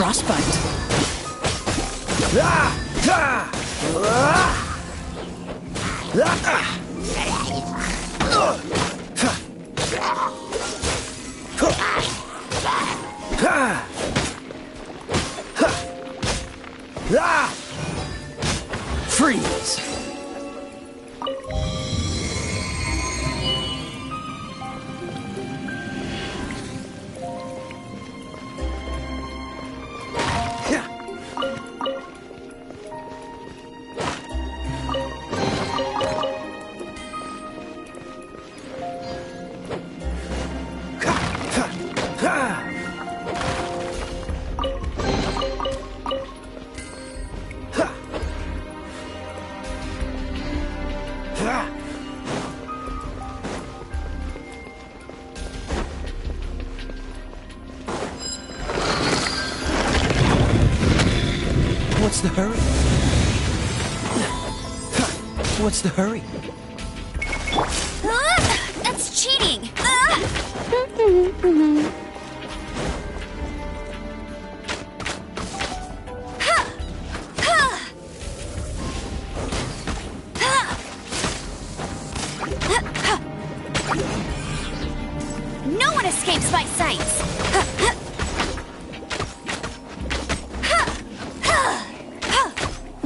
frostbite. Freeze! What's the hurry? What's the hurry? That's cheating! No one escapes my sights!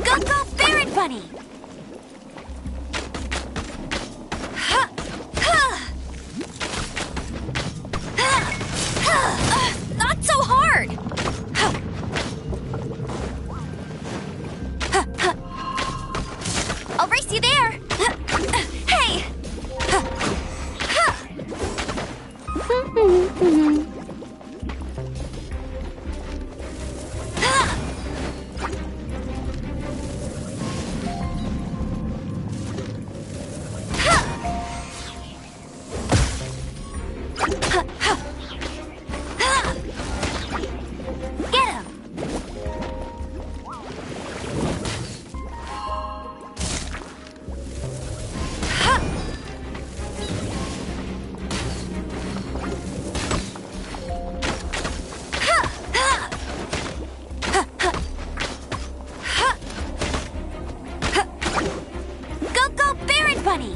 Go, go, Barret Bunny! Not so hard! I'll race you there! Hey! Get him! Go, go, Barret Bunny!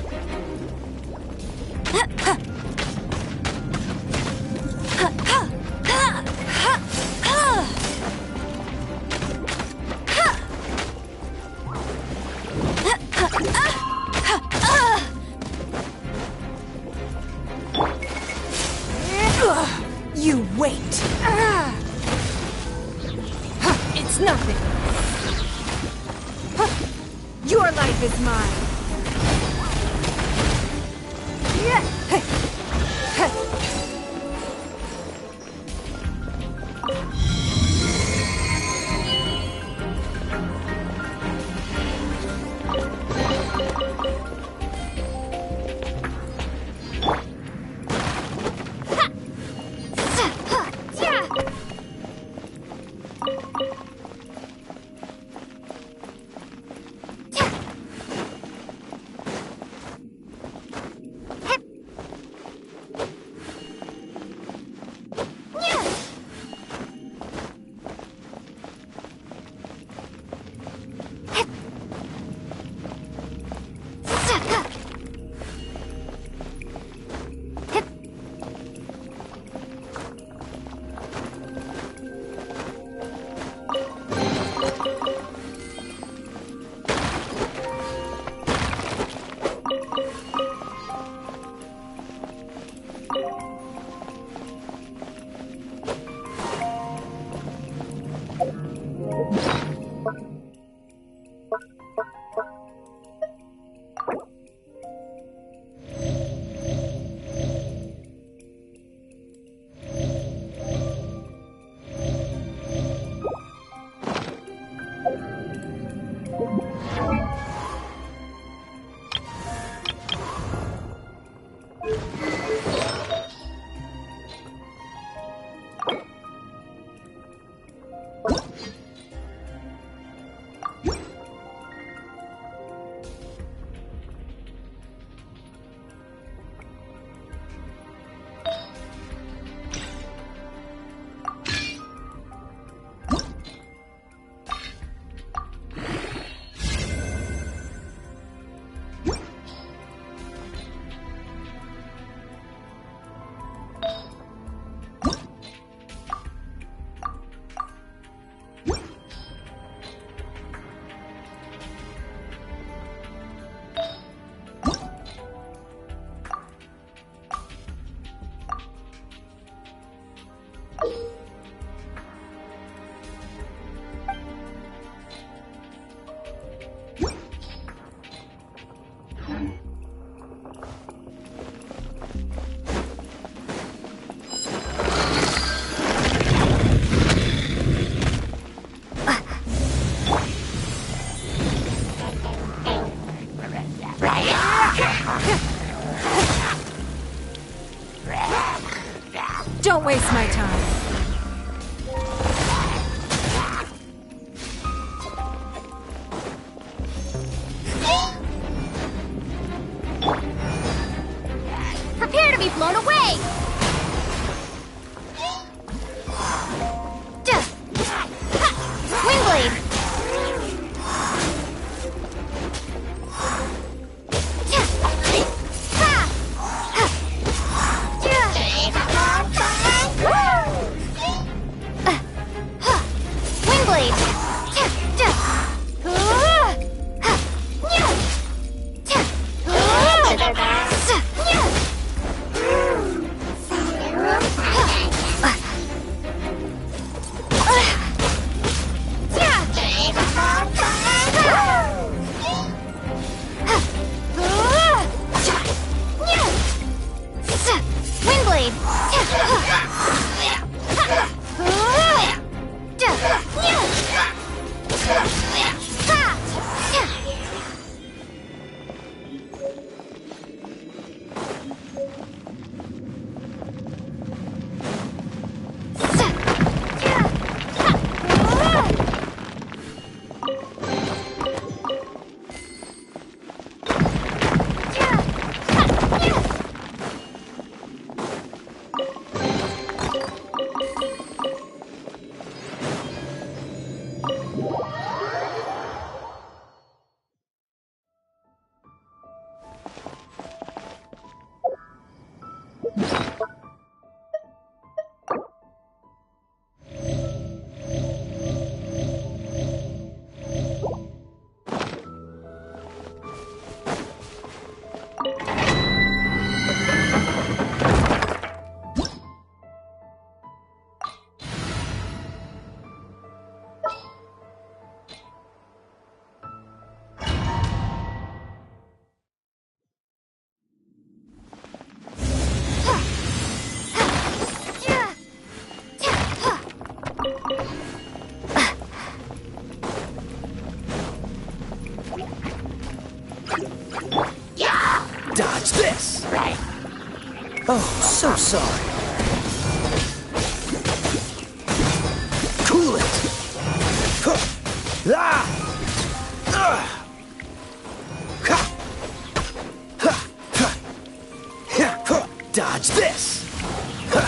You wait! It's nothing. Your life is mine. Don't waste my time. Prepare to be blown away! Wingblade! Dodge this! Oh, so sorry. Cool it! Huh. Ah! Ha! Ha! Ha! Ha! Ha! Dodge this! Ha!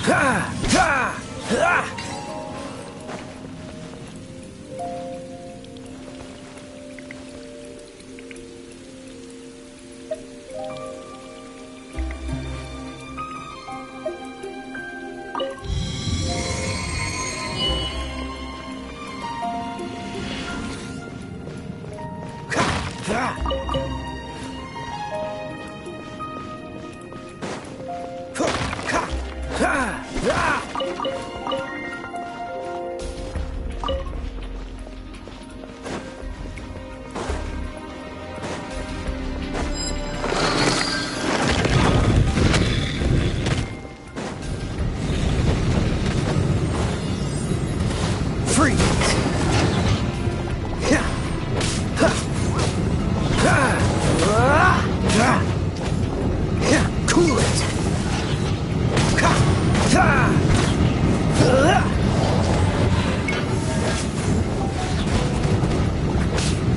Ha! Ha! Ha!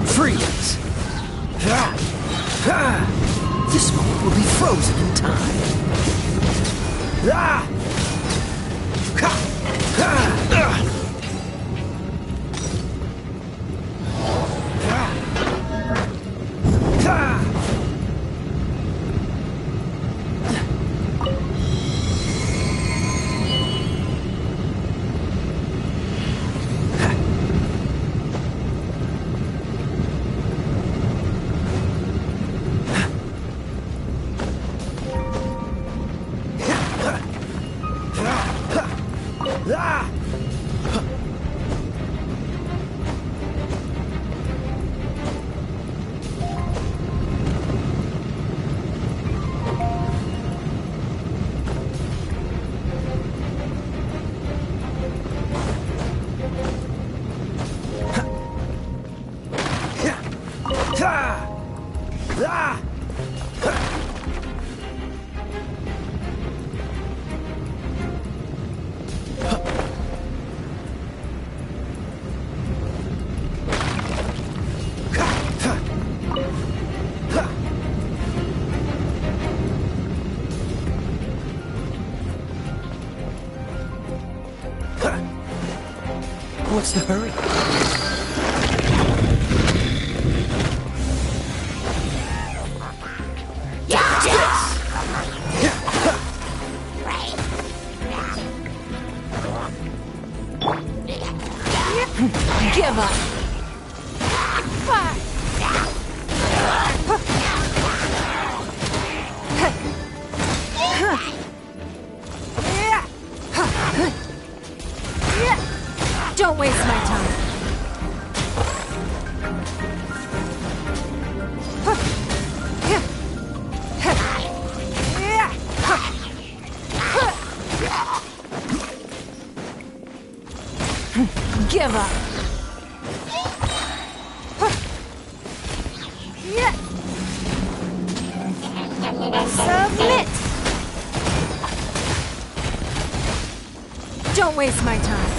Freeze! This moment will be frozen in time. What's the hurry? Give up. Don't waste my time. Give up. Submit. Don't waste my time.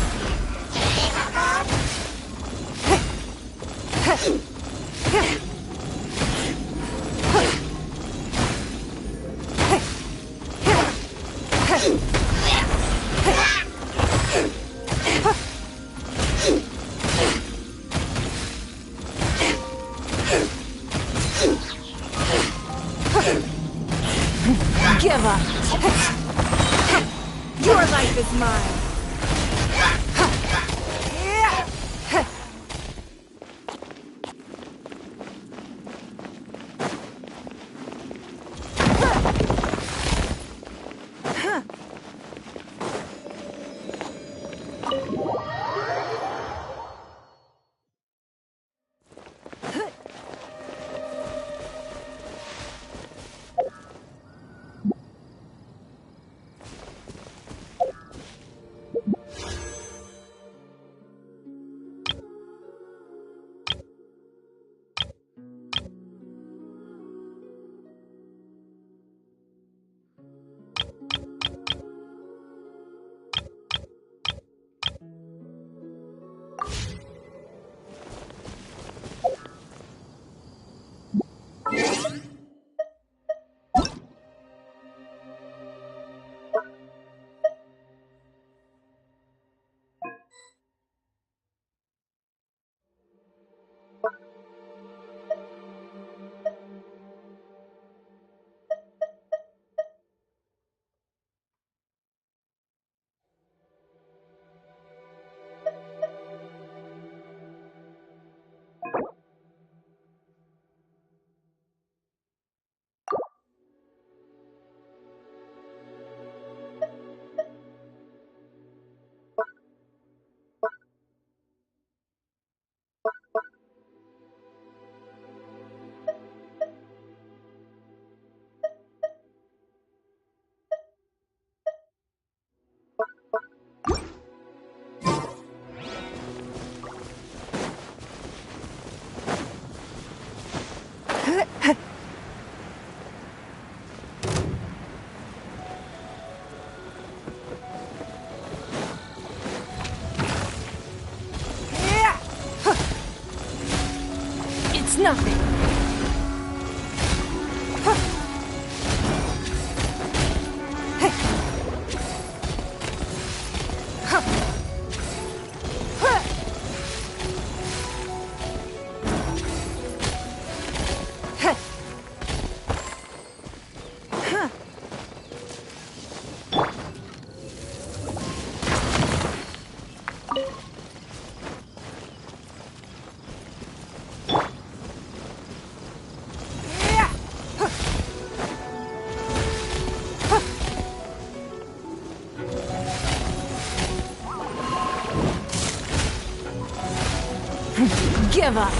Give up. Your life is mine. It's nothing. Give up.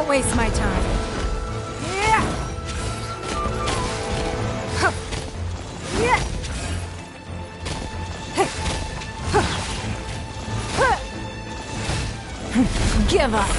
waste my time. Yeah. Huh. Yeah. Give up.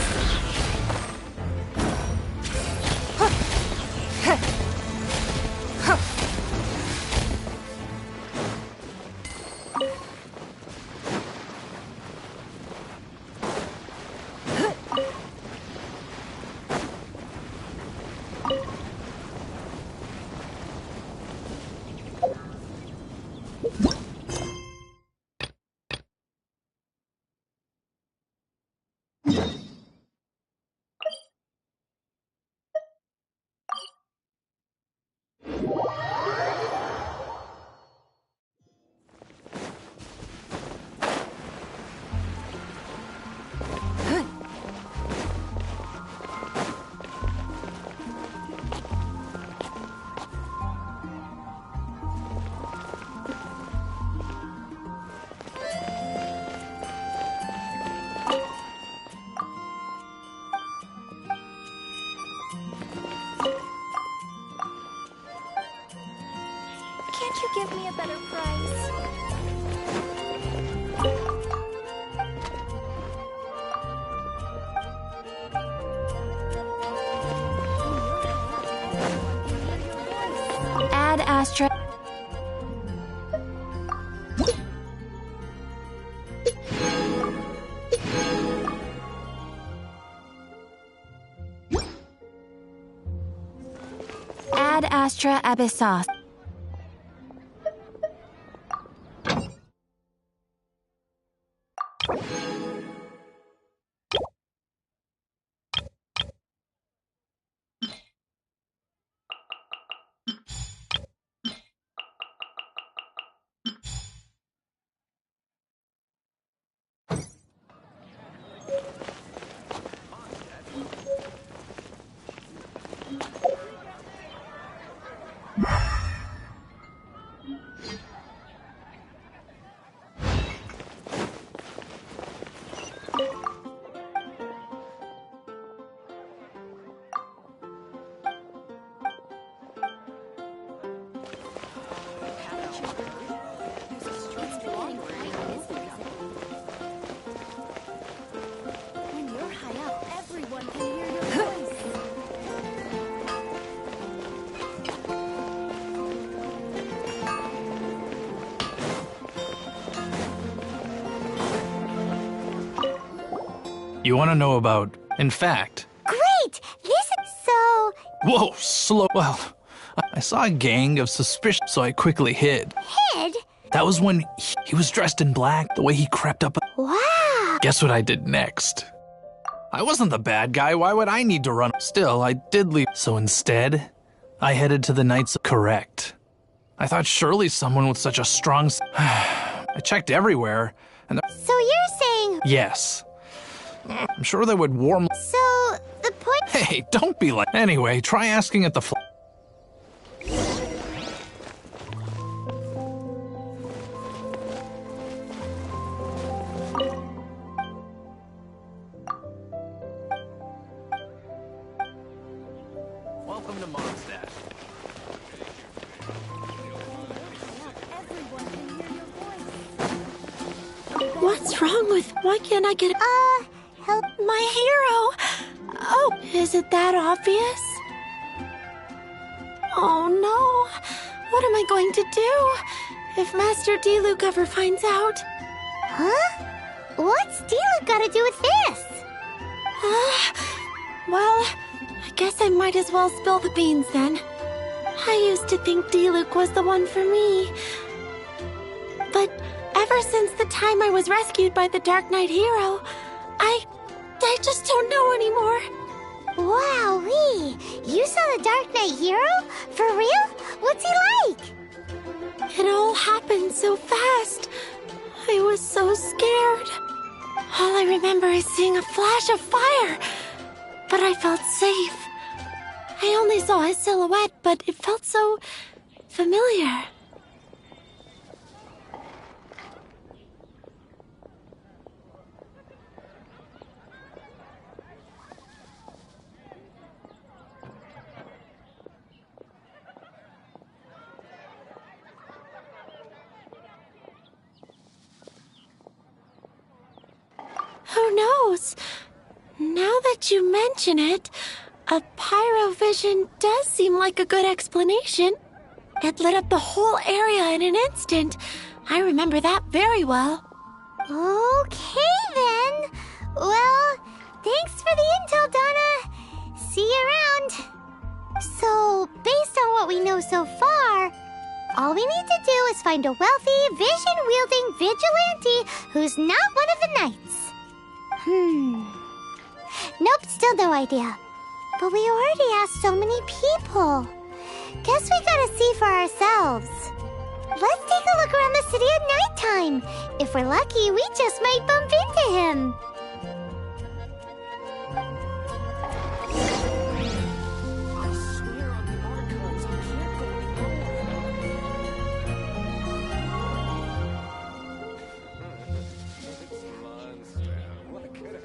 Can't you give me a better price? Ad Astra. Ad Astra Abyssos. When you're high up, everyone can hear your voice. You want to know about... In fact... Great! This is so... Whoa, slow... Well, I saw a gang of suspicion, so I quickly hid. Hid? That was when he was dressed in black, the way he crept up... Wow! Guess what I did next? I wasn't the bad guy, why would I need to run? Still, I did leave. So instead, I headed to the Knights... Correct. I thought surely someone with such a strong... I checked everywhere, and... So you're saying... Yes. I'm sure they would warm... So, the point... Hey, don't be like... Anyway, try asking at the... Welcome to Mondstadt. Everyone can hear your voice. What's wrong with... Why can't I get... Help. My hero! Oh, is it that obvious? Oh no! What am I going to do if Master Diluc ever finds out? Huh? What's Diluc got to do with this? Well, I guess I might as well spill the beans then. I used to think Diluc was the one for me. But ever since the time I was rescued by the Dark Knight hero, I just don't know anymore. Wowee! You saw the Dark Knight hero? For real? What's he like? It all happened so fast. I was so scared. All I remember is seeing a flash of fire. But I felt safe. I only saw his silhouette, but it felt so familiar. Who knows? Now that you mention it, a pyrovision does seem like a good explanation. It lit up the whole area in an instant. I remember that very well. Okay, then. Well, thanks for the intel, Donna. See you around. So, based on what we know so far, all we need to do is find a wealthy, vision-wielding vigilante who's not one of the knights. Nope, still no idea. But we already asked so many people. Guess we gotta see for ourselves. Let's take a look around the city at nighttime. If we're lucky, we just might bump into him.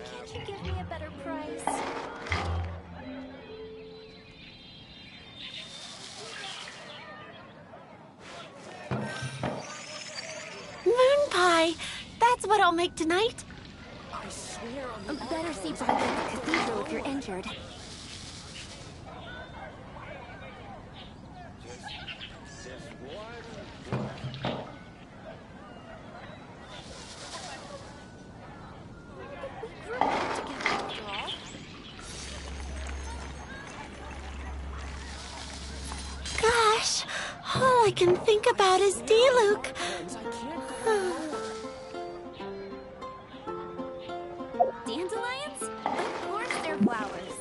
Can't you give me a better price? Moon pie! That's what I'll make tonight. Better see by the cathedral if you're injured. Gosh, all I can think about is D-Luke. Dandelions? Of course they're flowers.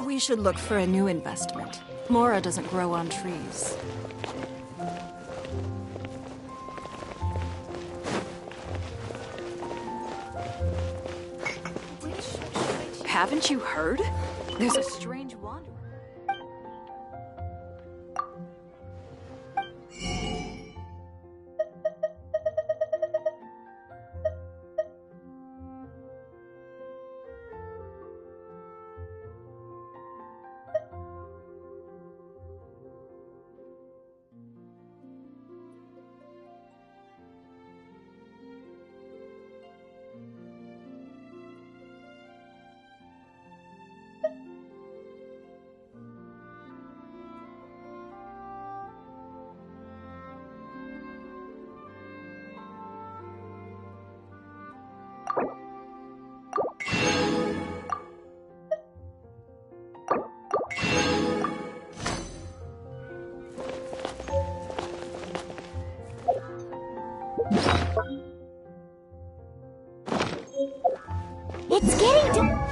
We should look for a new investment. Mora doesn't grow on trees. Haven't you heard? There's a strange wanderer. It's getting to...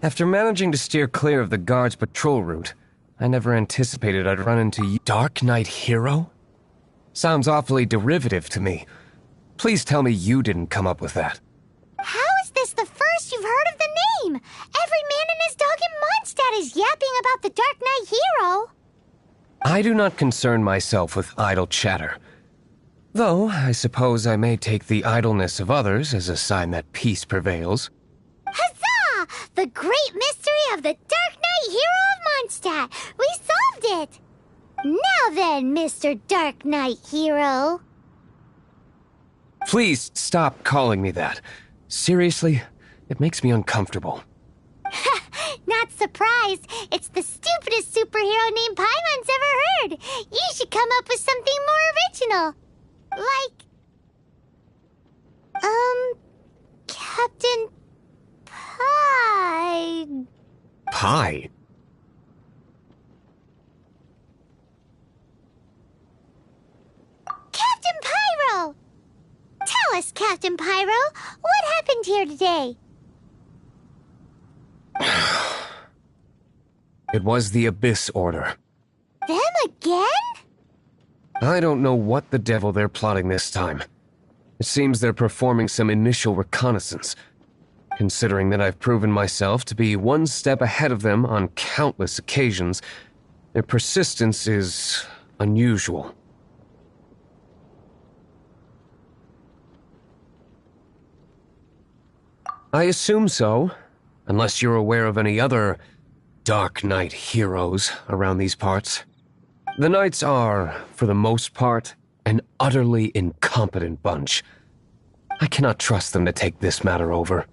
After managing to steer clear of the guards' patrol route, I never anticipated I'd run into you. Dark Knight Hero? Sounds awfully derivative to me. Please tell me you didn't come up with that. How is this the first you've heard of the name? Every man and his dog in Mondstadt is yapping about the Dark Knight Hero. I do not concern myself with idle chatter. Though, I suppose I may take the idleness of others as a sign that peace prevails. Huzzah! The great mystery of the Dark Knight Hero of Mondstadt! We solved it! Now then, Mr. Dark Knight Hero. Please stop calling me that. Seriously, it makes me uncomfortable. Not surprised. It's the stupidest superhero name Paimon's ever heard. You should come up with something more original. Like... Captain Pie... Pie? Captain Pyro! Tell us, Captain Pyro, what happened here today? It was the Abyss Order. Them again? I don't know what the devil they're plotting this time. It seems they're performing some initial reconnaissance. Considering that I've proven myself to be one step ahead of them on countless occasions, their persistence is unusual. I assume so, unless you're aware of any other Dark Knight heroes around these parts. The Knights are, for the most part, an utterly incompetent bunch. I cannot trust them to take this matter over.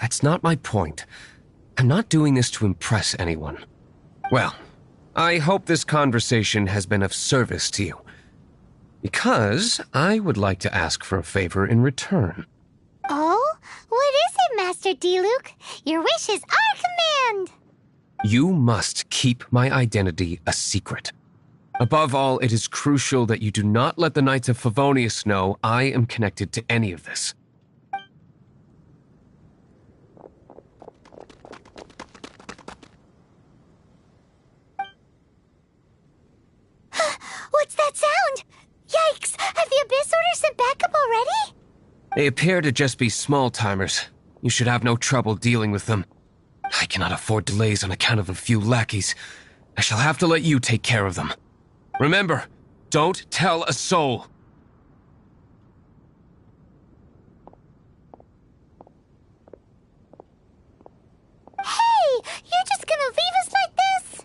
That's not my point. I'm not doing this to impress anyone. Well, I hope this conversation has been of service to you. Because I would like to ask for a favor in return. Oh? What is it, Master D-Luke? Your wish is our command! You must keep my identity a secret. Above all, it is crucial that you do not let the Knights of Favonius know I am connected to any of this. What's that sound? Yikes! Have the Abyss Order sent backup already? They appear to just be small-timers. You should have no trouble dealing with them. I cannot afford delays on account of a few lackeys. I shall have to let you take care of them. Remember, don't tell a soul. Hey! You're just gonna leave us like this?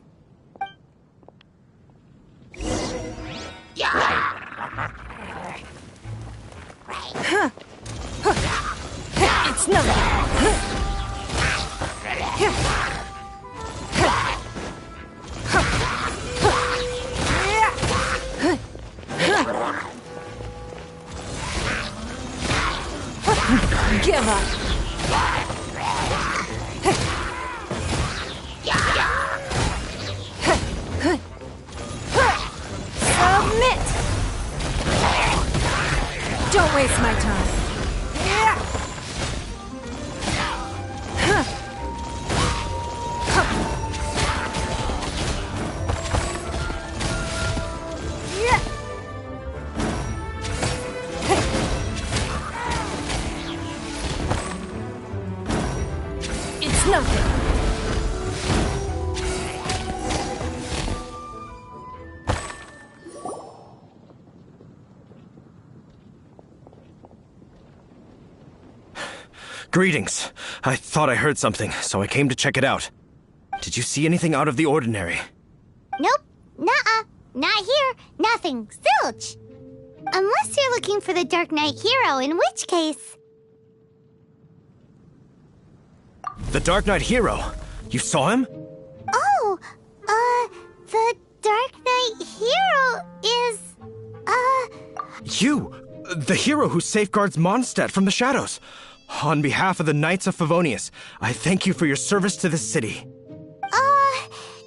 It's nothing. Give up. Submit. Don't waste my time. It's nothing. Greetings. I thought I heard something, so I came to check it out. Did you see anything out of the ordinary? Nope. Nuh-uh. Not here. Nothing. Zilch. Unless you're looking for the Dark Knight Hero, in which case... The Dark Knight Hero? You saw him? Oh, the Dark Knight Hero is, You! The hero who safeguards Mondstadt from the shadows. On behalf of the Knights of Favonius, I thank you for your service to this city.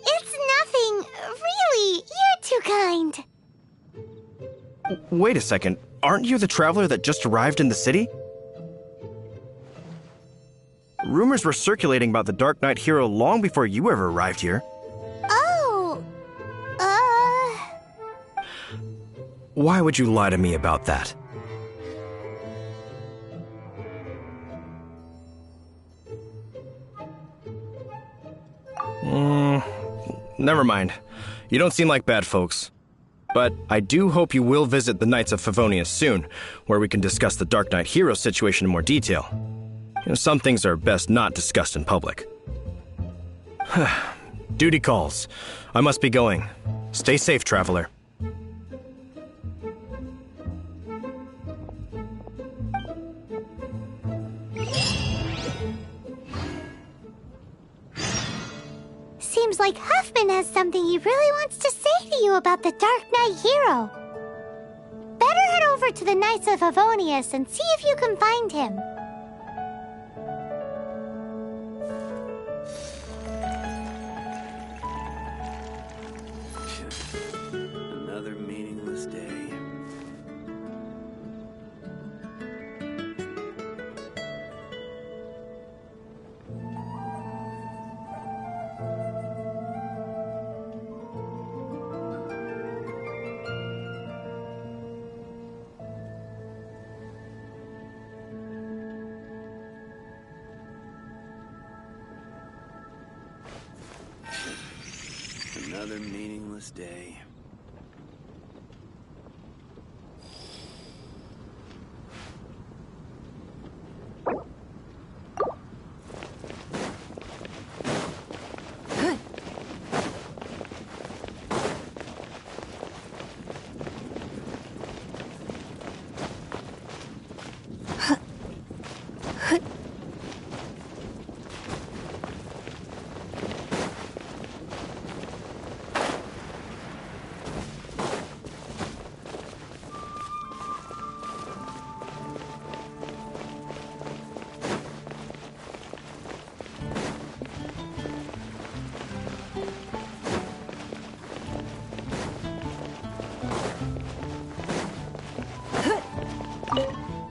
It's nothing. Really, you're too kind. Wait a second. Aren't you the traveler that just arrived in the city? Rumors were circulating about the Dark Knight hero long before you ever arrived here. Oh, Why would you lie to me about that? Never mind. You don't seem like bad folks. But I do hope you will visit the Knights of Favonius soon, where we can discuss the Dark Knight hero situation in more detail. Some things are best not discussed in public. Duty calls. I must be going. Stay safe, traveler. seems like Huffman has something he really wants to say to you about the Dark Knight hero. Better head over to the Knights of Favonius and see if you can find him. Another meaningless day. Another meaningless day.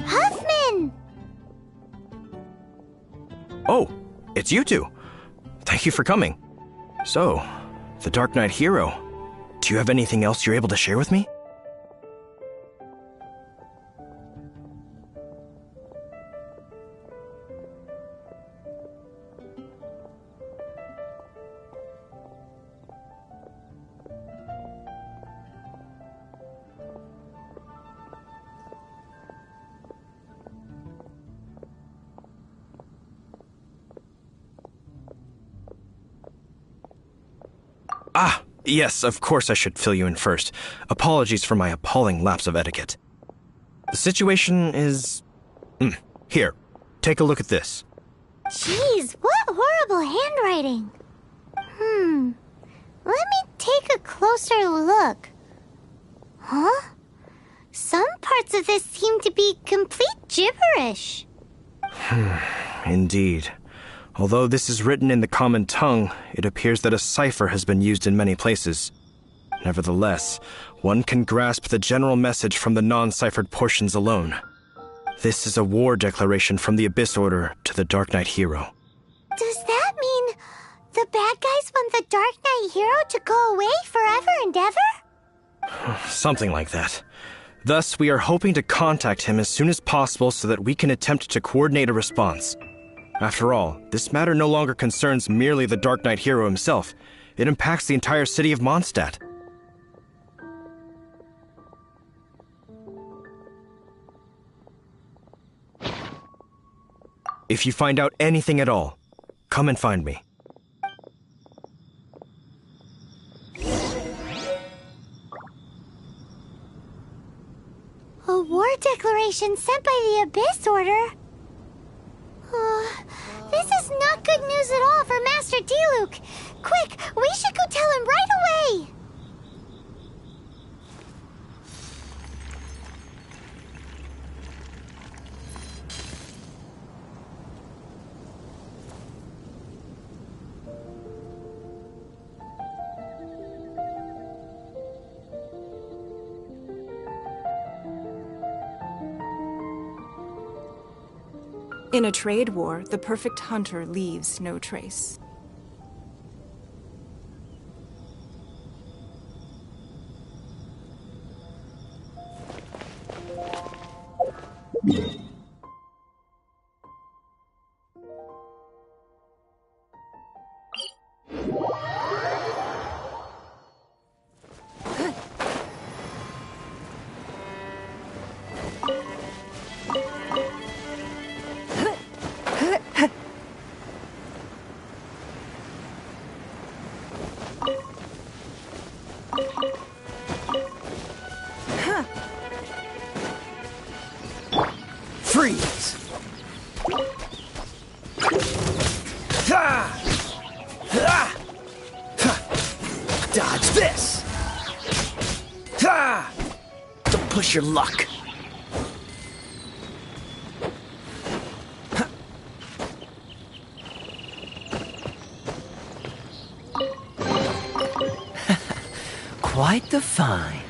Huffman! Oh, it's you two. Thank you for coming. So, the Dark Knight hero. Do you have anything else you're able to share with me? Ah, yes, of course I should fill you in first. Apologies for my appalling lapse of etiquette. The situation is... Here, take a look at this. Jeez, what horrible handwriting. Let me take a closer look. Huh? Some parts of this seem to be complete gibberish. Indeed. Although this is written in the common tongue, it appears that a cipher has been used in many places. Nevertheless, one can grasp the general message from the non-ciphered portions alone. This is a war declaration from the Abyss Order to the Dark Knight hero. Does that mean the bad guys want the Dark Knight hero to go away forever and ever? Something like that. Thus, we are hoping to contact him as soon as possible so that we can attempt to coordinate a response. After all, this matter no longer concerns merely the Dark Knight hero himself. It impacts the entire city of Mondstadt. If you find out anything at all, come and find me. A war declaration sent by the Abyss Order? This is not good news at all for Master Diluc. Quick, we should go tell him right away! In a trade war, the perfect hunter leaves no trace. Freeze! Ha! Ha! Ha! Dodge this! Ha! Don't push your luck. Quite the find.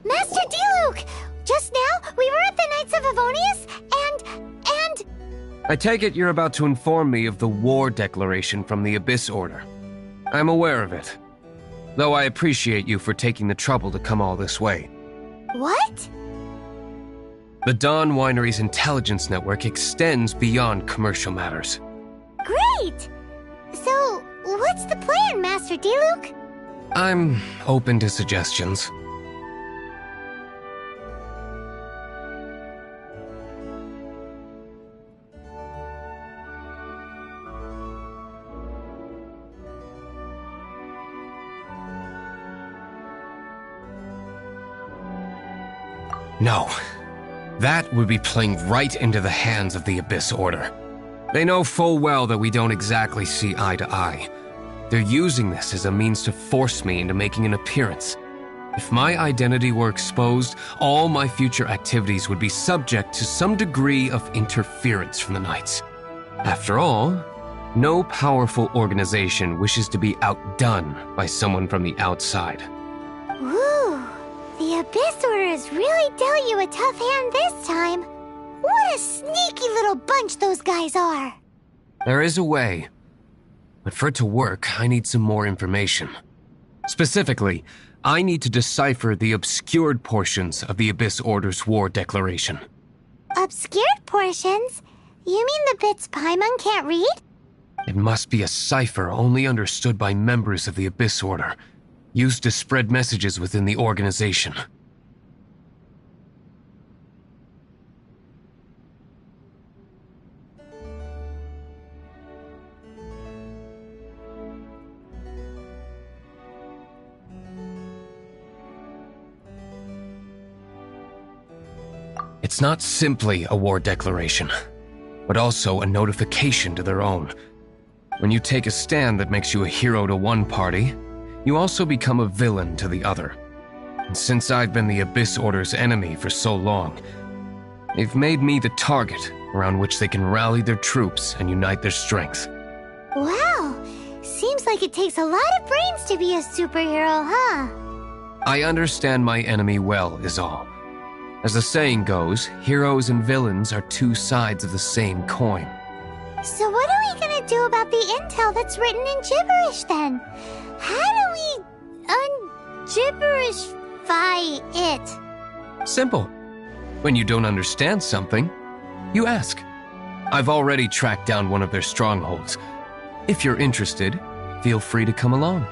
Master Diluc! Just now, we were at the Knights of Avonius, and... I take it you're about to inform me of the war declaration from the Abyss Order. I'm aware of it, though I appreciate you for taking the trouble to come all this way. What? The Dawn Winery's intelligence network extends beyond commercial matters. Great! So, what's the plan, Master Diluc? I'm open to suggestions. No. That would be playing right into the hands of the Abyss Order. They know full well that we don't exactly see eye to eye. They're using this as a means to force me into making an appearance. If my identity were exposed, all my future activities would be subject to some degree of interference from the Knights. After all, no powerful organization wishes to be outdone by someone from the outside. Ooh, the Abyss Order has really dealt you a tough hand this time. What a sneaky little bunch those guys are. There is a way. But for it to work, I need some more information. Specifically, I need to decipher the obscured portions of the Abyss Order's war declaration. Obscured portions? You mean the bits Paimon can't read? It must be a cipher only understood by members of the Abyss Order, used to spread messages within the organization. It's not simply a war declaration. but also a notification to their own. When you take a stand that makes you a hero to one party, you also become a villain to the other. And since I've been the Abyss Order's enemy for so long, they've made me the target around which they can rally their troops and unite their strength. Wow, seems like it takes a lot of brains to be a superhero, huh? I understand my enemy well, is all. As the saying goes, heroes and villains are two sides of the same coin. So what are we gonna do about the intel that's written in gibberish then? How do we un-gibberishify it? Simple. When you don't understand something, you ask. I've already tracked down one of their strongholds. If you're interested, feel free to come along.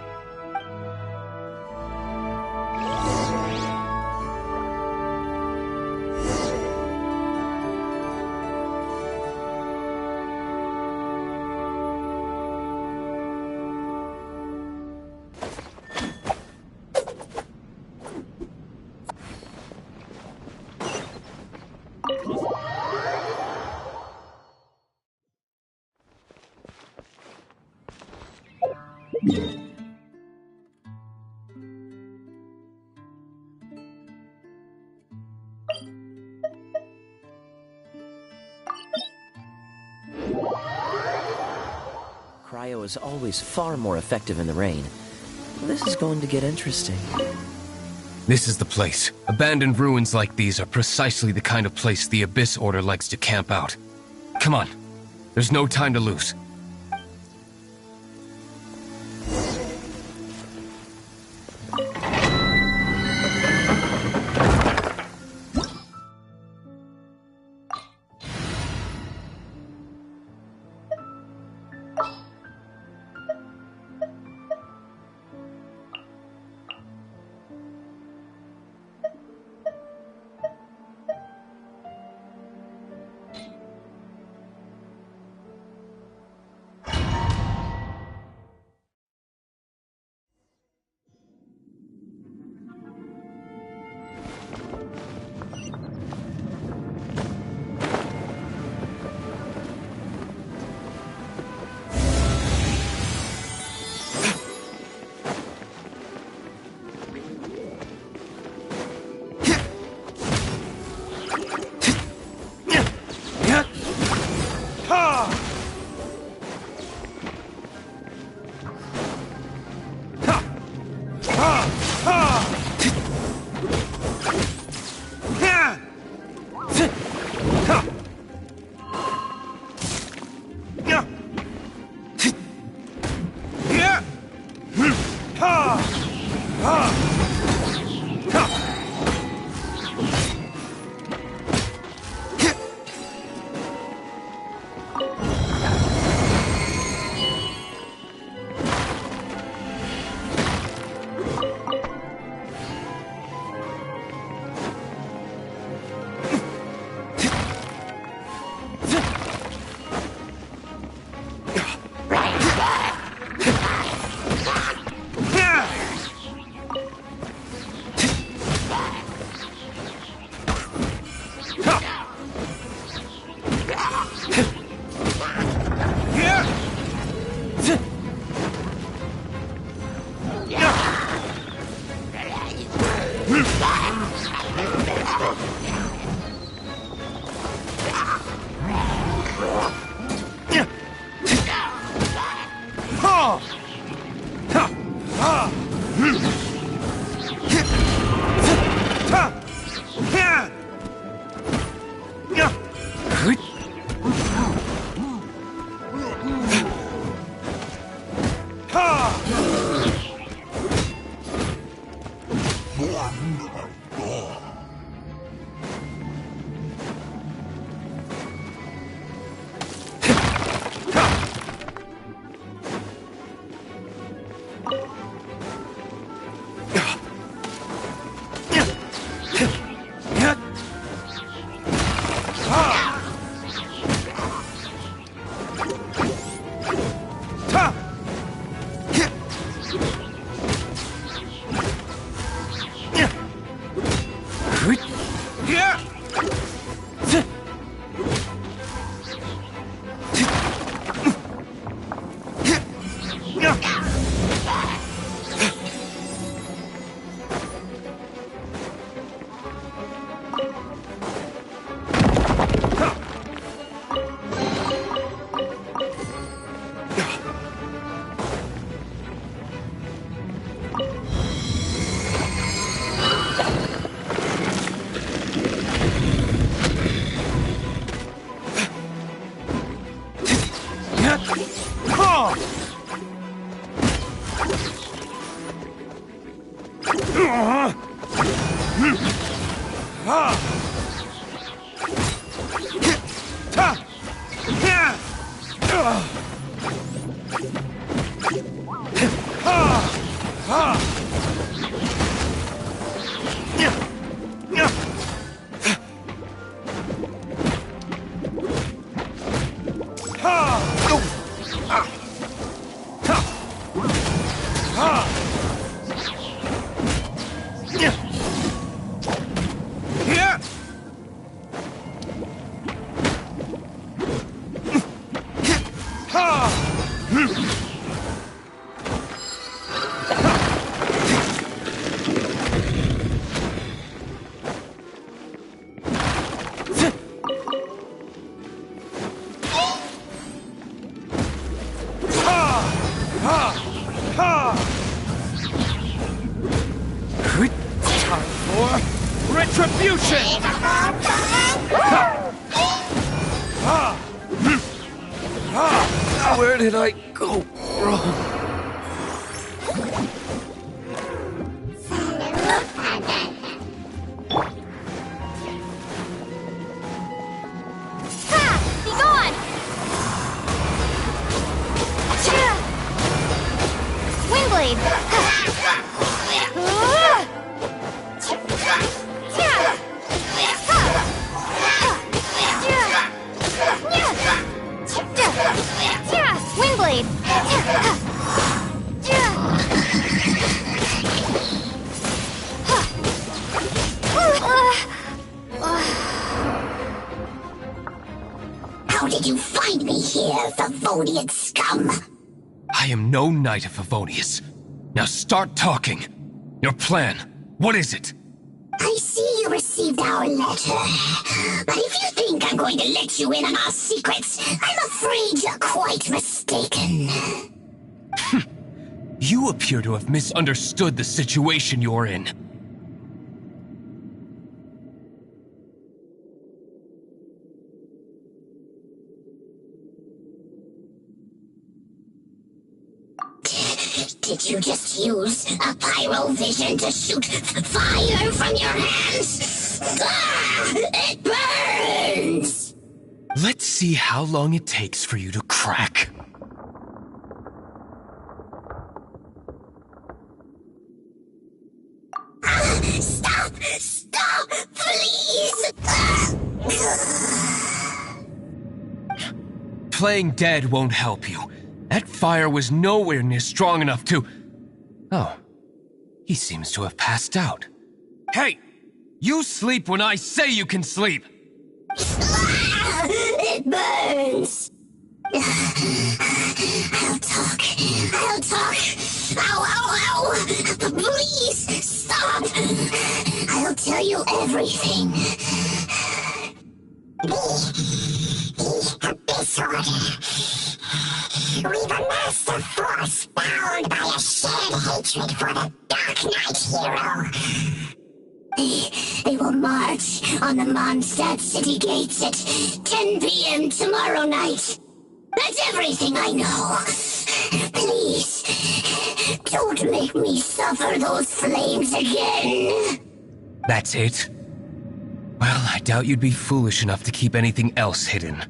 Cryo is always far more effective in the rain. This is going to get interesting. This is the place. Abandoned ruins like these are precisely the kind of place the Abyss Order likes to camp out. Come on. There's no time to lose. Where did I go wrong? Be gone! Windblade! Windblade! How did you find me here, Favonian scum? I am no knight of Favonius. Now start talking. Your plan, what is it? I see you received our letter. But if you think I'm going to let you in on our secrets, I'm afraid you're quite mistaken. You appear to have misunderstood the situation you're in. Did you just use a pyrovision to shoot fire from your hands? Ah, it burns! Let's see how long it takes for you to crack. Stop! Stop! Please! Playing dead won't help you. That fire was nowhere near strong enough to... Oh. He seems to have passed out. Hey! You sleep when I say you can sleep! It burns! I'll talk. I'll talk. Ow, ow, ow! Please, stop! I'll tell you everything. The Abyss Order. We've amassed a force bound by a shared hatred for the Dark Knight hero. They will march on the Mondstadt city gates at 10 p.m. tomorrow night. That's everything I know. Please, don't make me suffer those flames again. That's it? Well, I doubt you'd be foolish enough to keep anything else hidden.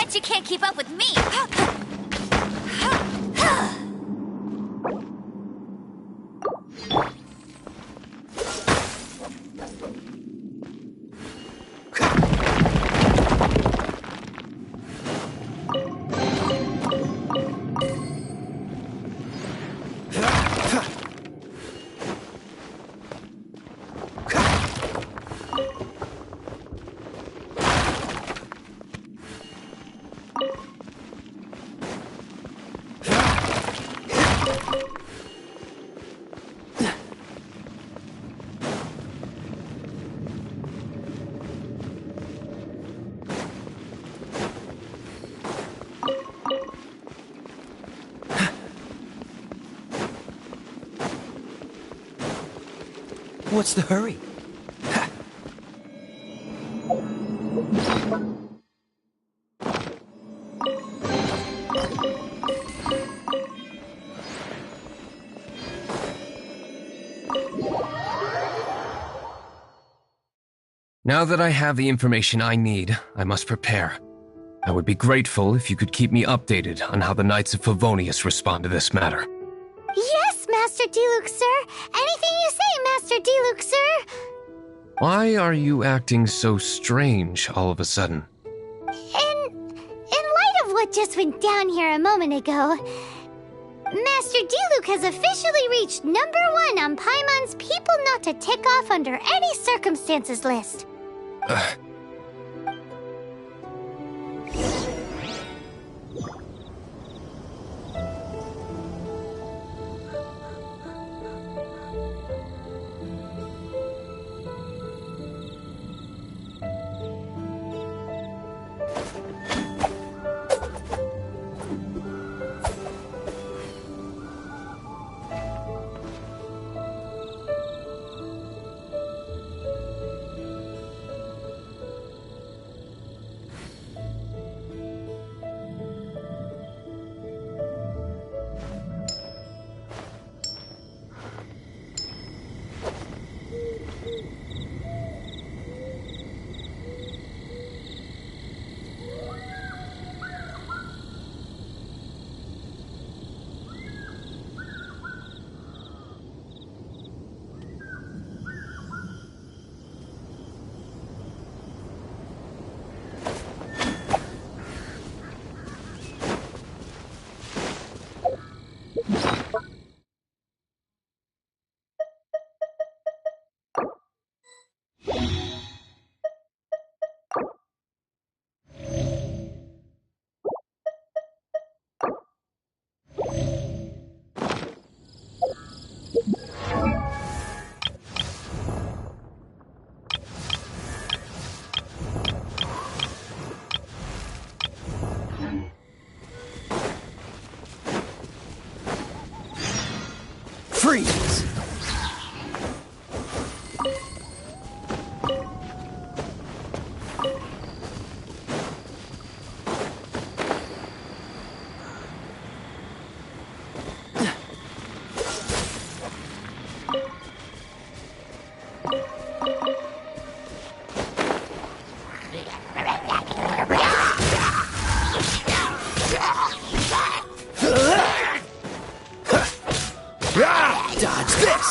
Bet you can't keep up with me. What's the hurry? Now that I have the information I need, I must prepare. I would be grateful if you could keep me updated on how the Knights of Favonius respond to this matter. Yes, Master Diluc, sir. Anything you say, Master Diluc, sir. Why are you acting so strange all of a sudden? In light of what just went down here a moment ago, Master Diluc has officially reached #1 on Paimon's People Not to Tick Off Under Any Circumstances list. Freeze! Dodge this!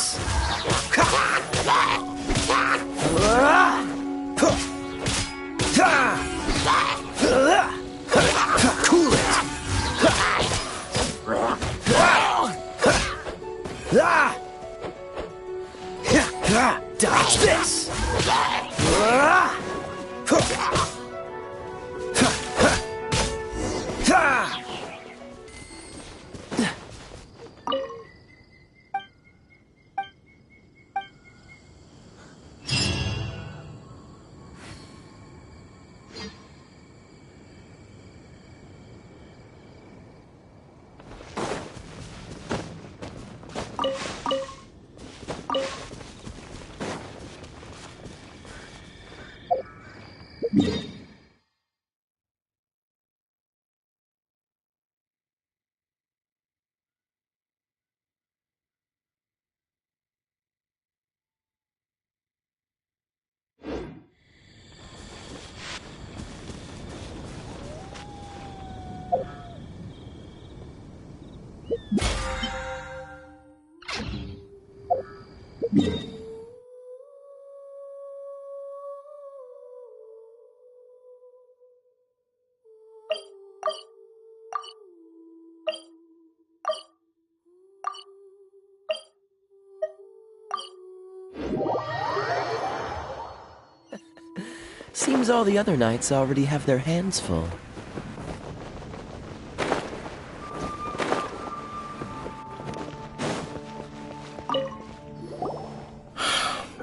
Seems all the other knights already have their hands full.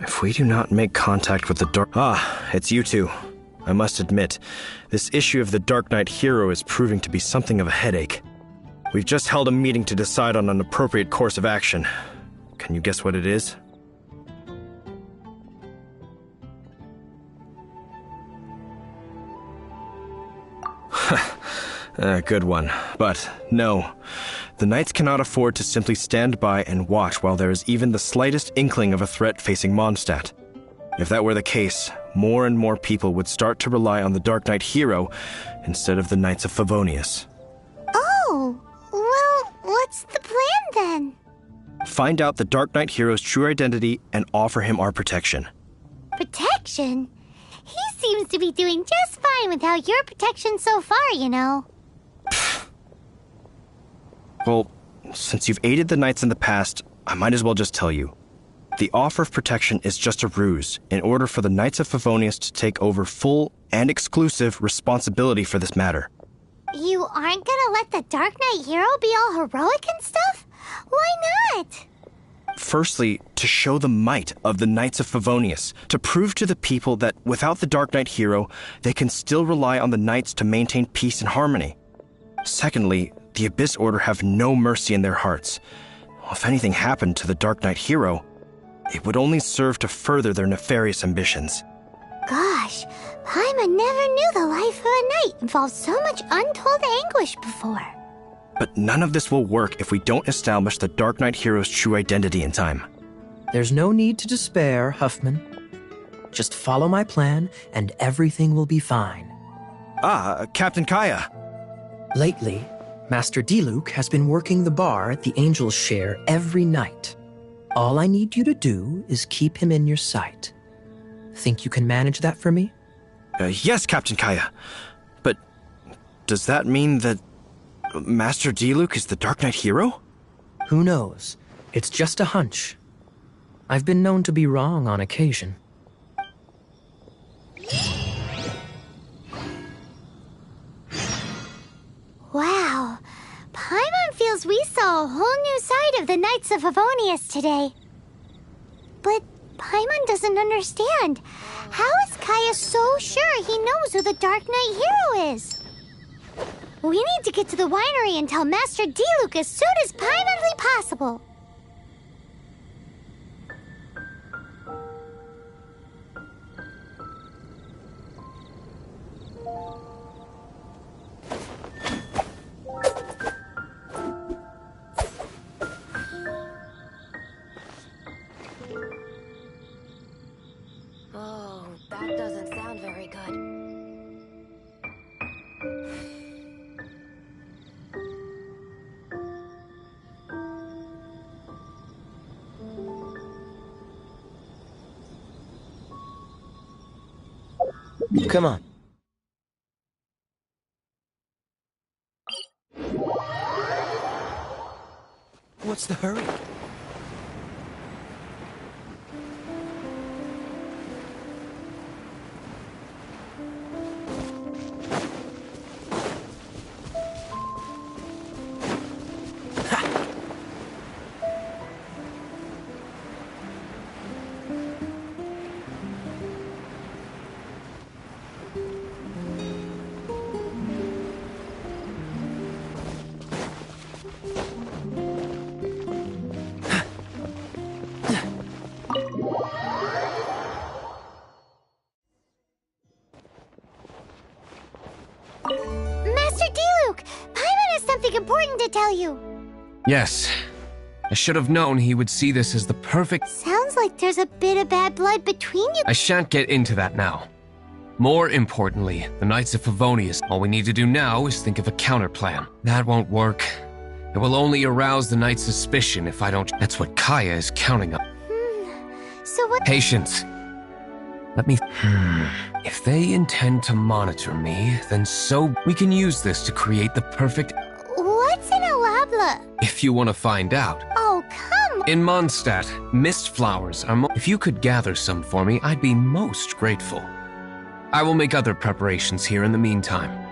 If we do not make contact with the Dark... Ah, it's you two. I must admit, this issue of the Dark Knight Hero is proving to be something of a headache. We've just held a meeting to decide on an appropriate course of action. Can you guess what it is? Good one. But no, the Knights cannot afford to simply stand by and watch while there is even the slightest inkling of a threat facing Mondstadt. If that were the case, more and more people would start to rely on the Dark Knight Hero instead of the Knights of Favonius. Oh, well, what's the plan then? Find out the Dark Knight Hero's true identity and offer him our protection. Protection? He seems to be doing just fine without your protection so far, you know. Well, since you've aided the Knights in the past, I might as well just tell you. The offer of protection is just a ruse in order for the Knights of Favonius to take over full and exclusive responsibility for this matter. You aren't gonna let the Dark Knight Hero be all heroic and stuff? Why not? Firstly, to show the might of the Knights of Favonius, to prove to the people that without the Dark Knight Hero, they can still rely on the Knights to maintain peace and harmony. Secondly, the Abyss Order have no mercy in their hearts. If anything happened to the Dark Knight Hero, it would only serve to further their nefarious ambitions. Gosh, Paimon never knew the life of a knight involved so much untold anguish before. But none of this will work if we don't establish the Dark Knight Hero's true identity in time. There's no need to despair, Huffman. Just follow my plan, and everything will be fine. Captain Kaya. Lately, Master Diluc has been working the bar at the Angel's Share every night. All I need you to do is keep him in your sight. Think you can manage that for me? Yes, Captain Kaya. But does that mean that Master Diluc is the Dark Knight Hero? Who knows? It's just a hunch. I've been known to be wrong on occasion. Wow, Paimon feels we saw a whole new side of the Knights of Favonius today. But Paimon doesn't understand. How is Kaya so sure he knows who the Dark Knight Hero is? We need to get to the winery and tell Master Diluc as soon as Paimonly possible. Oh, that doesn't sound very good. Come on. What's the hurry? Master Diluc, Paimon has something important to tell you. Yes. I should have known he would see this as the perfect... Sounds like there's a bit of bad blood between you. I shan't get into that now. More importantly, the Knights of Favonius. All we need to do now is think of a counterplan. That won't work. It will only arouse the Knight's suspicion if I don't. That's what Kaya is counting on. So what? Patience. Let me. If they intend to monitor me, then so we can use this to create the perfect. What's an alabla? If you want to find out. Oh, come. In Mondstadt, mist flowers are. If you could gather some for me, I'd be most grateful. I will make other preparations here in the meantime.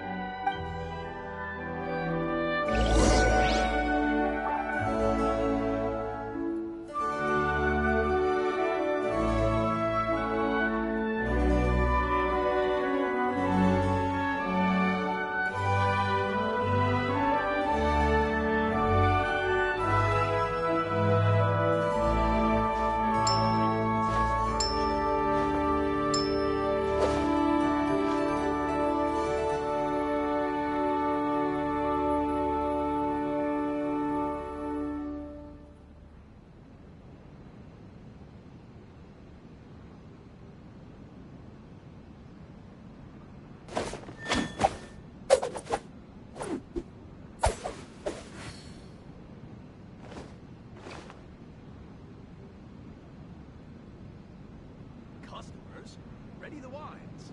Customers, ready the wines.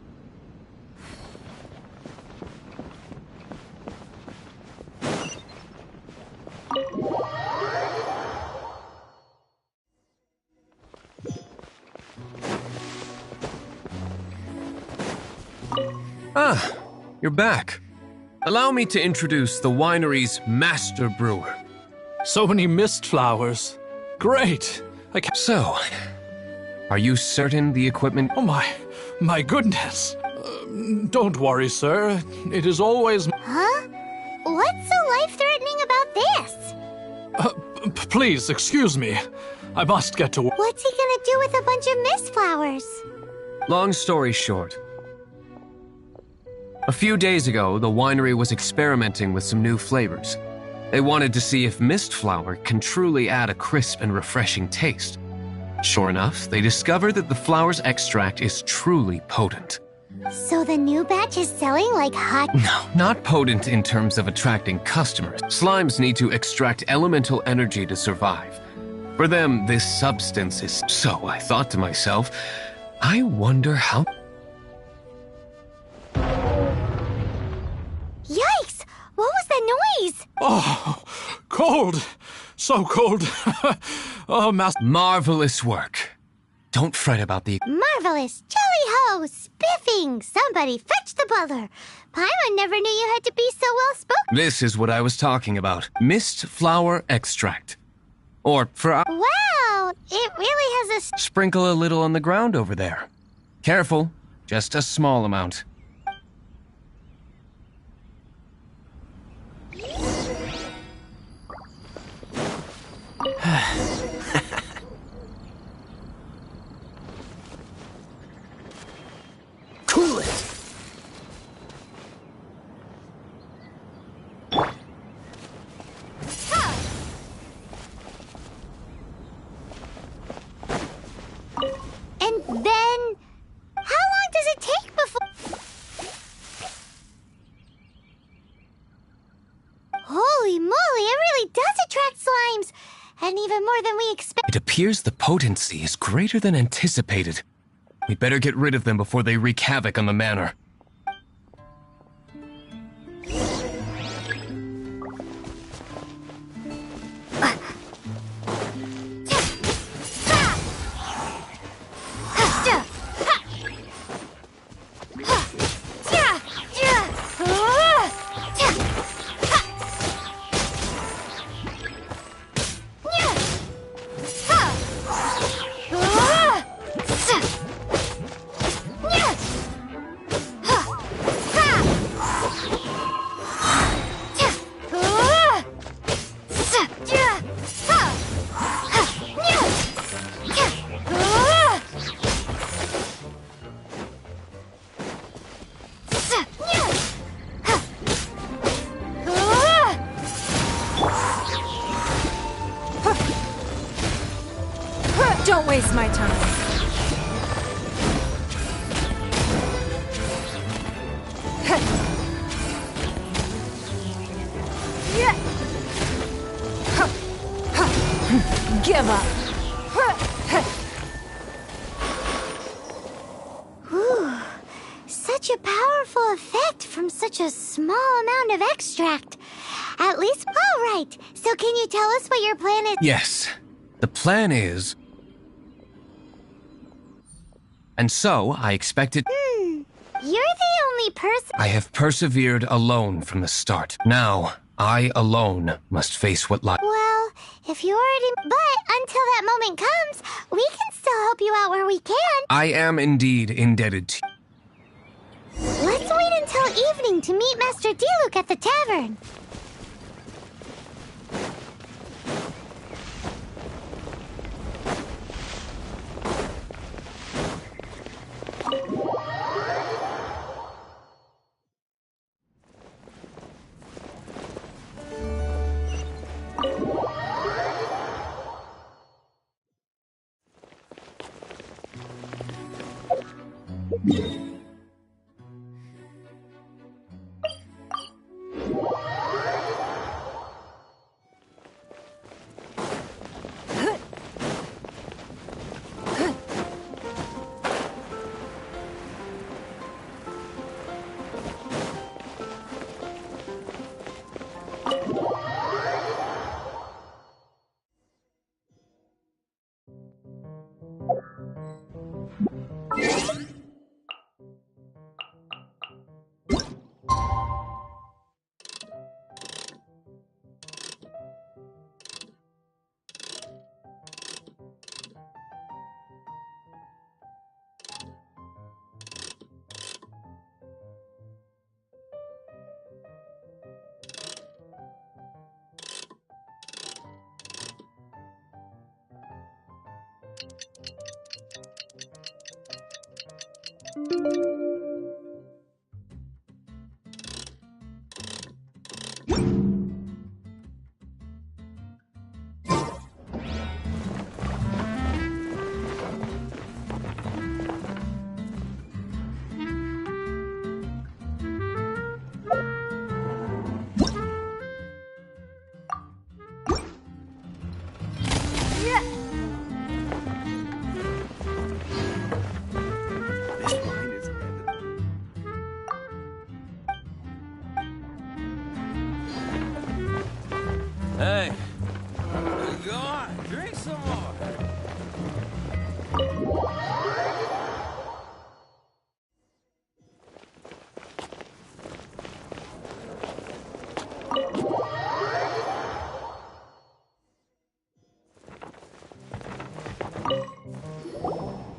Ah, you're back. Allow me to introduce the winery's master brewer. So many mist flowers. Great. I can't. So, are you certain the equipment? Oh my goodness. Don't worry, sir. It is always. Huh? What's so life-threatening about this? Please, excuse me. I must get to work. What's he gonna do with a bunch of mist flowers? Long story short. A few days ago, the winery was experimenting with some new flavors. They wanted to see if mist flower can truly add a crisp and refreshing taste. Sure enough, they discovered that the flower's extract is truly potent. So the new batch is selling like hot. No, not potent in terms of attracting customers. Slimes need to extract elemental energy to survive. For them, this substance is. So I thought to myself, I wonder how. Yikes! What was that noise? Oh, cold. So cold. Oh, master. Marvelous work. Don't fret about the. Marvelous! Jolly-ho! Spiffing! Somebody fetch the butler! Paimon never knew you had to be so well-spoken. This is what I was talking about. Mist flower extract. Or for. Wow! It really has a. Sprinkle a little on the ground over there. Careful. Just a small amount. Cool it! And then... how long does it take before... Holy moly, it really does attract slimes! And even more than we expect. It appears the potency is greater than anticipated. We'd better get rid of them before they wreak havoc on the manor. Don't waste my time. Give up. Whew. Such a powerful effect from such a small amount of extract. At least, all right. So can you tell us what your plan is? Yes. The plan is... And so, I expected... You're the only person... I have persevered alone from the start. Now, I alone must face what lies. Well, if you already... But until that moment comes, we can still help you out where we can. I am indeed indebted to you. Let's wait until evening to meet Master Diluc at the tavern. Hey, go on, drink some more.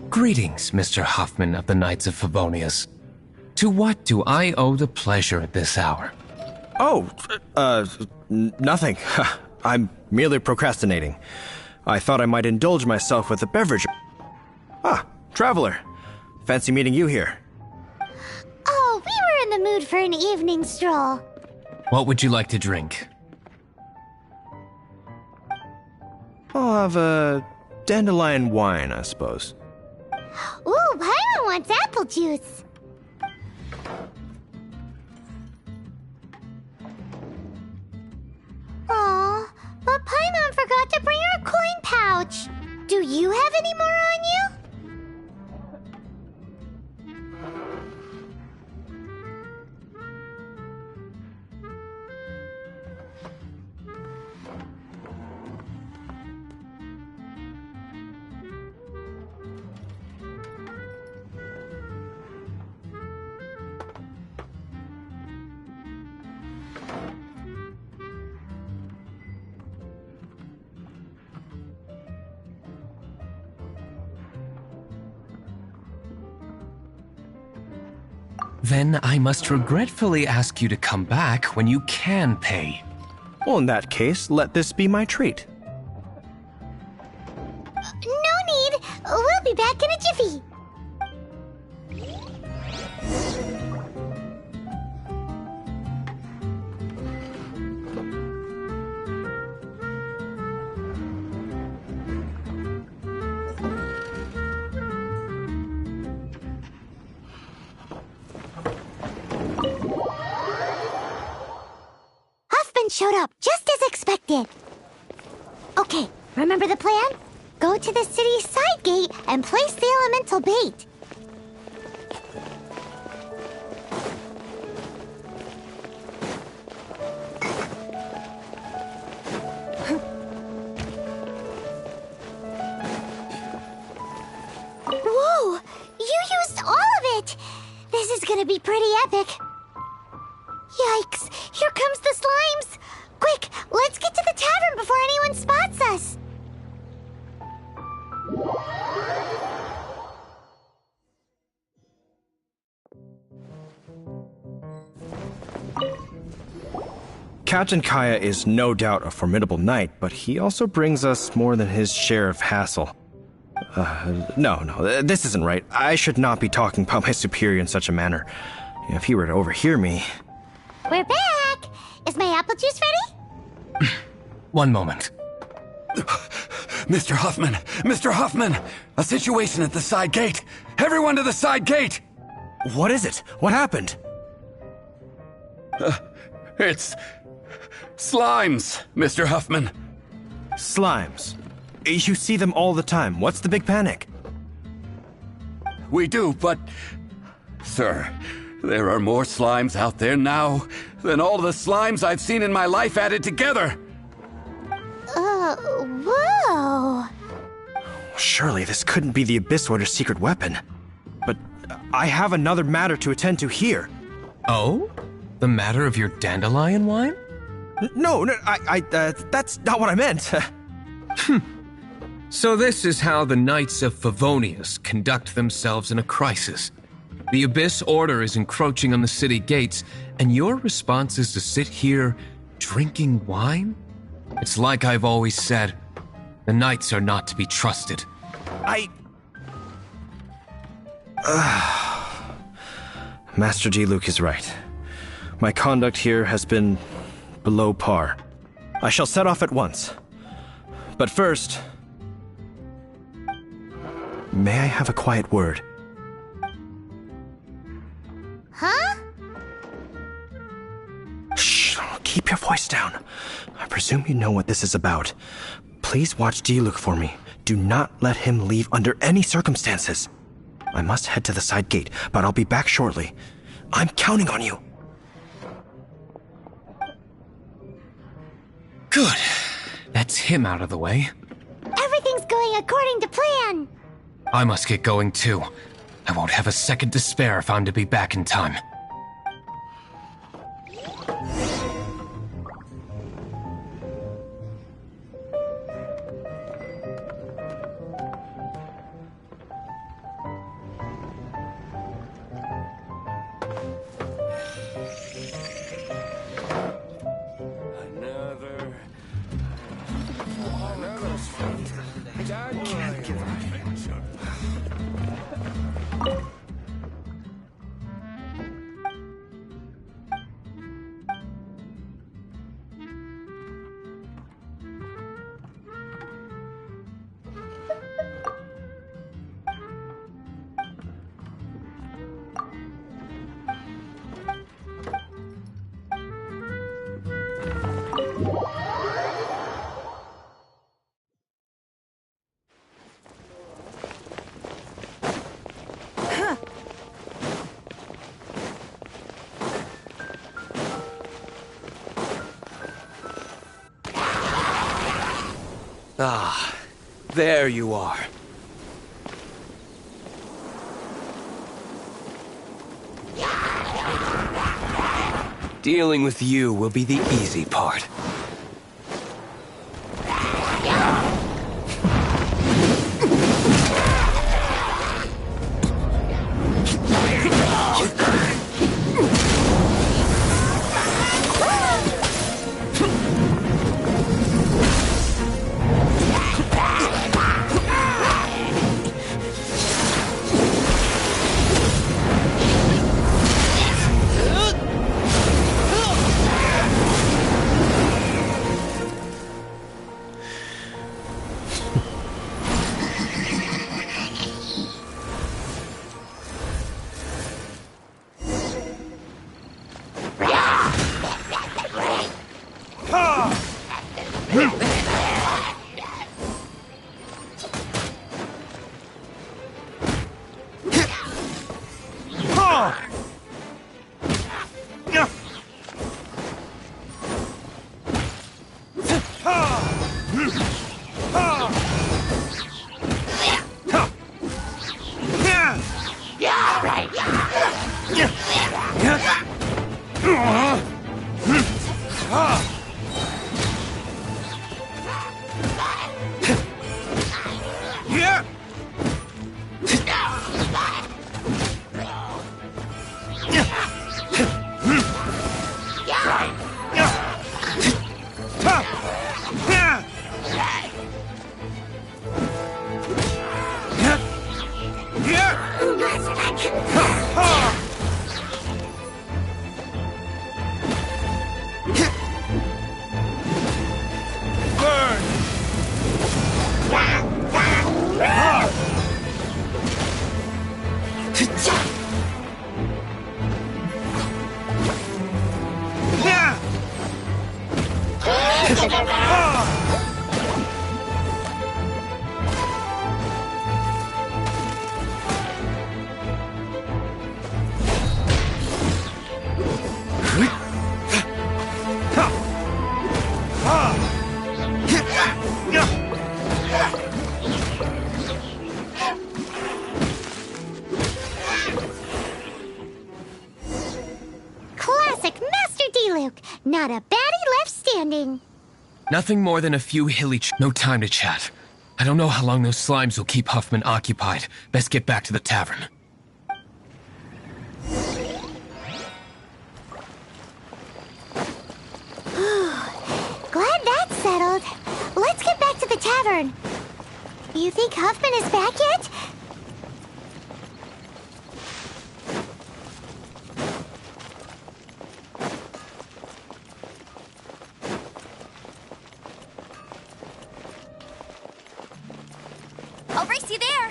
Greetings, Mr. Hoffman of the Knights of Favonius. To what do I owe the pleasure at this hour? Oh, nothing. I'm merely procrastinating. I thought I might indulge myself with a beverage. Ah, traveler. Fancy meeting you here. Oh, we were in the mood for an evening stroll. What would you like to drink? I'll have a dandelion wine, I suppose. Ooh, Paimon wants apple juice. Aw, but Paimon forgot to bring her coin pouch. Do you have any more on you? Then I must regretfully ask you to come back when you can pay. Well, in that case, let this be my treat. No need. We'll be back in a jiffy. Showed up just as expected. Okay, Remember the plan? Go to the city's side gate and place the elemental bait. Whoa! You used all of it! This is gonna be pretty epic. Yikes! Here comes the slimes! Quick, let's get to the tavern before anyone spots us! Captain Kaya is no doubt a formidable knight, but he also brings us more than his share of hassle. No, this isn't right. I should not be talking about my superior in such a manner. If he were to overhear me... We're back! Is my apple juice ready? One moment. Mr. Huffman! Mr. Huffman! A situation at the side gate! Everyone to the side gate! What is it? What happened? It's... slimes, Mr. Huffman. Slimes? You see them all the time. What's the big panic? We do, but... Sir, there are more slimes out there now than all the slimes I've seen in my life added together! Whoa! Surely this couldn't be the Abyss Order's secret weapon. But I have another matter to attend to here. Oh? The matter of your dandelion wine? No, that's not what I meant. So this is how the Knights of Favonius conduct themselves in a crisis. The Abyss Order is encroaching on the city gates, and your response is to sit here drinking wine? It's like I've always said, the Knights are not to be trusted. Master Diluc is right. My conduct here has been below par. I shall set off at once. But first, may I have a quiet word? Huh? Shh, keep your voice down. I presume you know what this is about. Please watch Diluc for me. Do not let him leave under any circumstances. I must head to the side gate, but I'll be back shortly. I'm counting on you. Good. That's him out of the way. Everything's going according to plan. I must get going too. I won't have a second to spare if I'm to be back in time. Ah, there you are. Dealing with you will be the easy part. Not a baddie left standing. Nothing more than a few hilly no time to chat. I don't know how long those slimes will keep Huffman occupied. Best get back to the tavern. Glad that's settled. Let's get back to the tavern. You think Huffman is back yet? I'll race you there.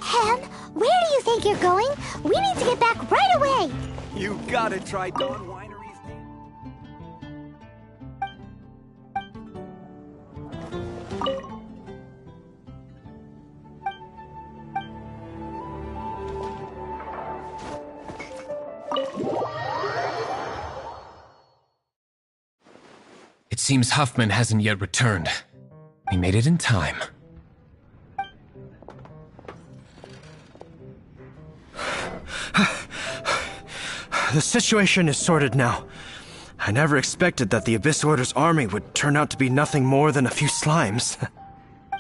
Ham, where do you think you're going? We need to get back right away. You gotta try Dawn Winery's. It seems Huffman hasn't yet returned. We made it in time. The situation is sorted now. I never expected that the Abyss Order's army would turn out to be nothing more than a few slimes.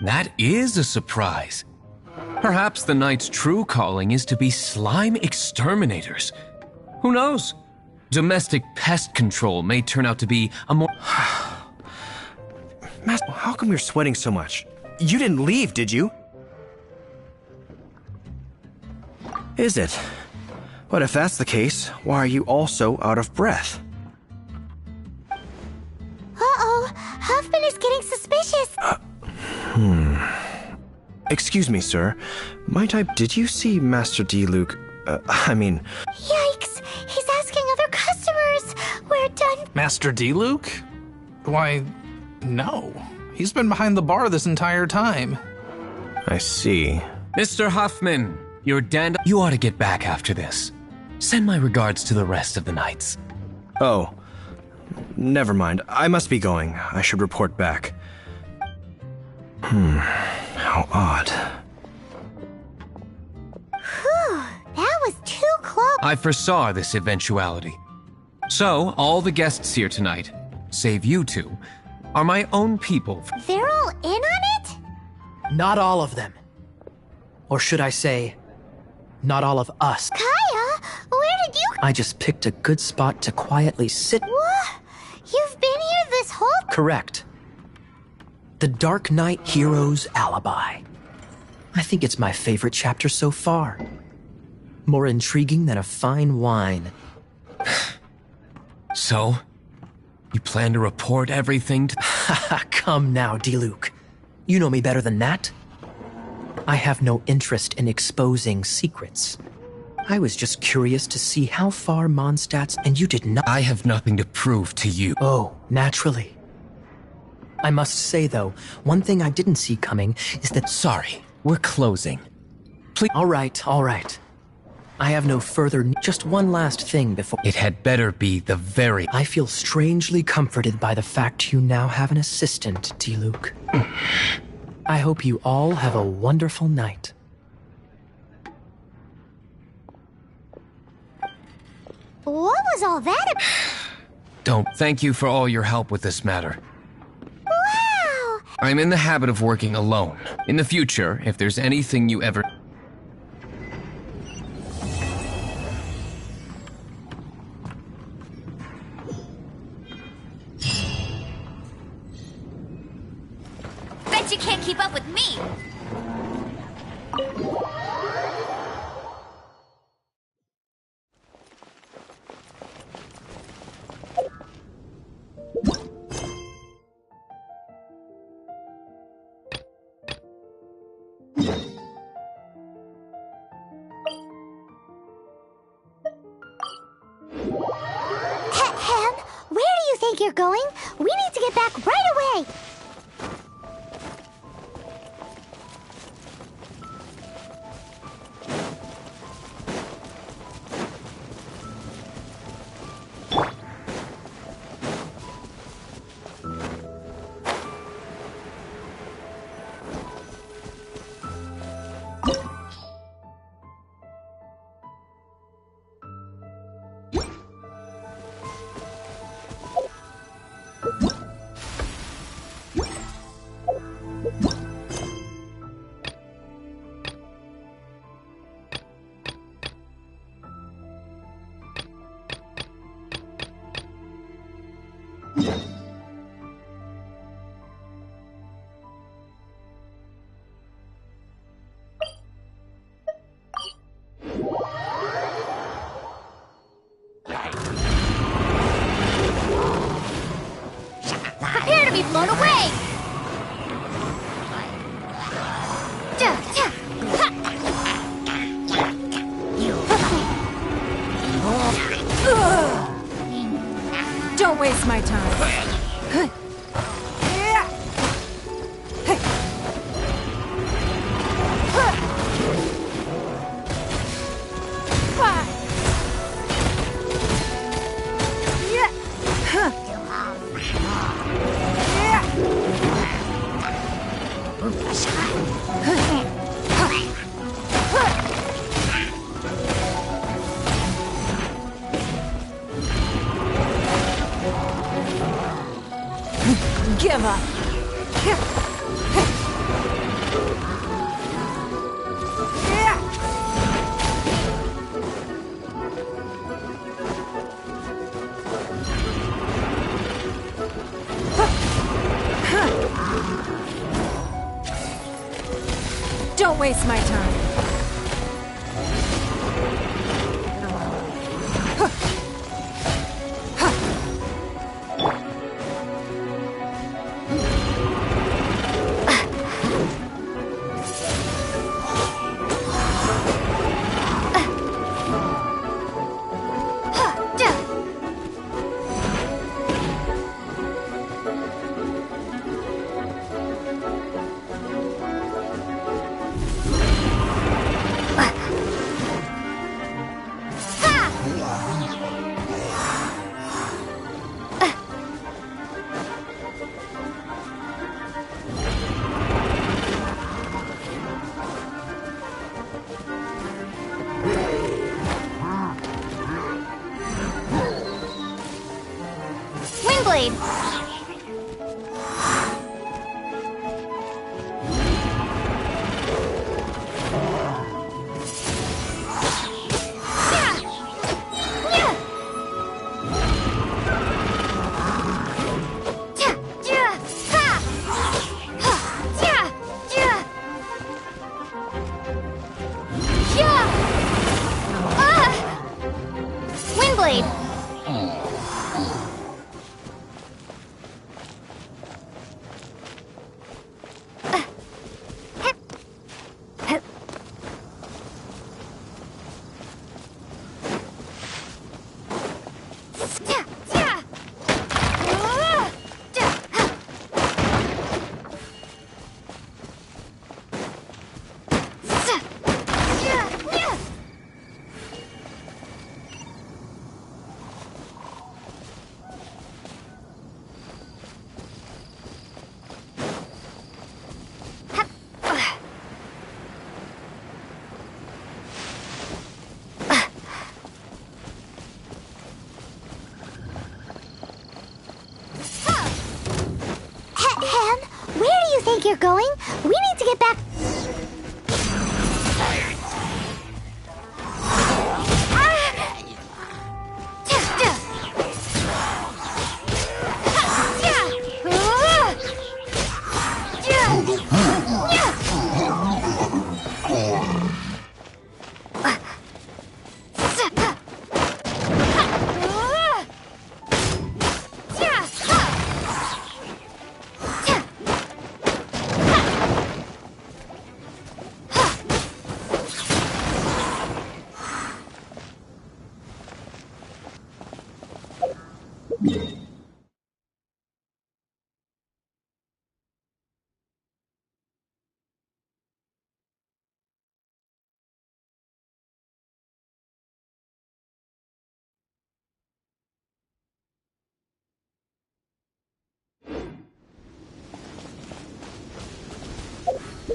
That is a surprise. Perhaps the Knight's true calling is to be slime exterminators. Who knows? Domestic pest control may turn out to be a more... Master, how come you're sweating so much? You didn't leave, did you? Is it? But if that's the case, why are you also out of breath? Uh-oh, Huffman is getting suspicious. Excuse me, sir. Did you see Master D. Luke? Yikes, he's asking other customers. We're done. Master D. Luke? Why, no. He's been behind the bar this entire time. I see. Mr. Huffman, you're You ought to get back after this. Send my regards to the rest of the Knights. Oh, never mind. I must be going. I should report back. How odd. Whew, that was too close. I foresaw this eventuality. So, all the guests here tonight, save you two, are my own people. They're all in on it? Not all of them. Or should I say, not all of us. Kaya, where did you... I just picked a good spot to quietly sit. What? You've been here this whole... Correct. The Dark Knight Hero's Alibi. I think it's my favorite chapter so far. More intriguing than a fine wine. So, you plan to report everything to... Come now, D-Luke. You know me better than that. I have no interest in exposing secrets. I was just curious to see how far Mondstadt's, and you did not... I have nothing to prove to you. Oh, naturally. I must say, though, one thing I didn't see coming is that... Sorry, we're closing. Please... All right. I have no further... Just one last thing before... It had better be the very... I feel strangely comforted by the fact you now have an assistant, D-Luke. I hope you all have a wonderful night. What was all that about? Don't. Thank you for all your help with this matter. Wow! I'm in the habit of working alone. In the future, if there's anything you ever... Bet you can't keep up with me. Ham, where do you think you're going? We need to get back right away. waste my time. Give up. Don't waste my time. Windblade! Windblade! Where do you think you're going? We need to get back.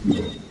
Yeah.